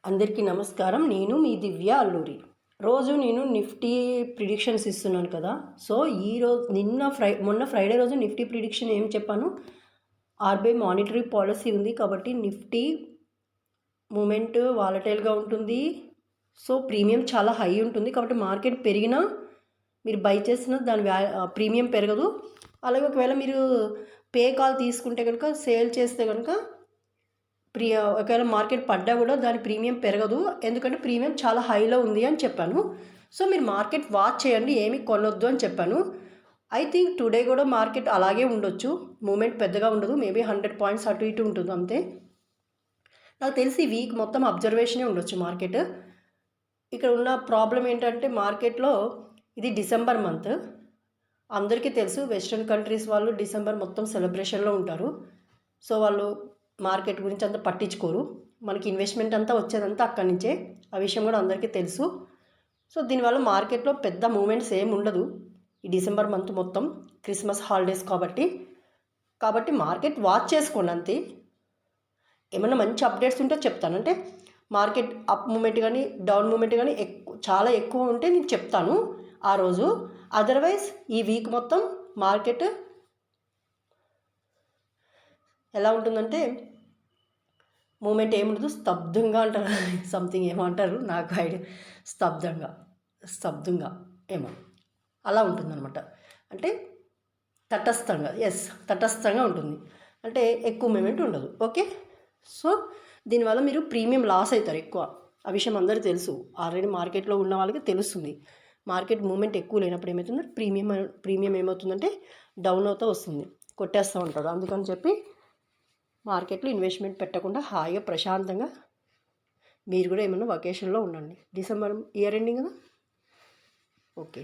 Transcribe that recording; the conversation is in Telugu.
అందరికీ నమస్కారం. నేను మీ దివ్య అల్లూరి. రోజు నేను నిఫ్టీ ప్రిడిక్షన్స్ ఇస్తున్నాను కదా. సో ఈరోజు మొన్న ఫ్రైడే రోజు నిఫ్టీ ప్రిడిక్షన్ ఏం చెప్పాను, ఆర్బీఐ మానిటరీ పాలసీ ఉంది కాబట్టి నిఫ్టీ మూమెంట్ వాలటైల్గా ఉంటుంది. సో ప్రీమియం చాలా హై ఉంటుంది కాబట్టి మార్కెట్ పెరిగినా మీరు బై చేసిన దాని ప్రీమియం పెరగదు. అలాగే ఒకవేళ మీరు పే కాల్ తీసుకుంటే కనుక, సేల్ చేస్తే కనుక ఒకవేళ మార్కెట్ పడ్డా కూడా దాని ప్రీమియం పెరగదు, ఎందుకంటే ప్రీమియం చాలా హైలో ఉంది అని చెప్పాను. సో మీరు మార్కెట్ వాచ్ చేయండి, ఏమి కొనొద్దు అని చెప్పాను. ఐ థింక్ టుడే కూడా మార్కెట్ అలాగే ఉండొచ్చు, మూమెంట్ పెద్దగా ఉండదు, మేబీ 100 పాయింట్స్ అటు ఇటు ఉంటుంది అంతే. నాకు తెలిసి వీక్ మొత్తం అబ్జర్వేషనే ఉండొచ్చు మార్కెట్. ఇక్కడ ఉన్న ప్రాబ్లం ఏంటంటే మార్కెట్లో ఇది డిసెంబర్ మంత్, అందరికీ తెలుసు వెస్ట్రన్ కంట్రీస్ వాళ్ళు డిసెంబర్ మొత్తం సెలబ్రేషన్లో ఉంటారు. సో వాళ్ళు మార్కెట్ గురించి అంతా పట్టించుకోరు, మనకి ఇన్వెస్ట్మెంట్ అంతా వచ్చేదంతా అక్కడి నుంచే, ఆ విషయం కూడా అందరికీ తెలుసు. సో దీనివల్ల మార్కెట్లో పెద్ద మూమెంట్స్ ఏమి ఉండదు ఈ డిసెంబర్ మంత్ మొత్తం, క్రిస్మస్ హాలిడేస్ కాబట్టి మార్కెట్ వాచ్ చేసుకోండి అంతే. ఏమన్నా మంచి అప్డేట్స్ ఉంటే చెప్తాను, అంటే మార్కెట్ అప్ మూమెంట్ కానీ డౌన్ మూమెంట్ కానీ చాలా ఎక్కువ ఉంటే నేను చెప్తాను ఆ రోజు. అదర్వైజ్ ఈ వీక్ మొత్తం మార్కెట్ ఎలా ఉంటుందంటే మూమెంట్ ఏముండదు, స్తబ్దంగా అంటారు, సంథింగ్ ఏమంటారు నాకు ఐడియా, స్తబ్దంగా ఏమో అలా ఉంటుందన్నమాట. అంటే తటస్థంగా ఉంటుంది, అంటే ఎక్కువ మూమెంట్ ఉండదు. ఓకే, సో దీనివల్ల మీరు ప్రీమియం లాస్ అవుతారు ఎక్కువ, ఆ విషయం అందరికీ తెలుసు, ఆల్రెడీ మార్కెట్లో ఉన్న వాళ్ళకి తెలుస్తుంది. మార్కెట్ మూమెంట్ ఎక్కువ లేనప్పుడు ఏమవుతుందో ప్రీమియం ఏమవుతుందంటే డౌన్ అవుతూ వస్తుంది, కొట్టేస్తూ ఉంటాడు. అందుకని చెప్పి మార్కెట్లో ఇన్వెస్ట్మెంట్ పెట్టకుండా హాయిగా ప్రశాంతంగా మీరు కూడా ఏమన్నా వకేషన్లో ఉండండి. డిసెంబర్ ఇయర్ ఎండింగ్ కదా. ఓకే.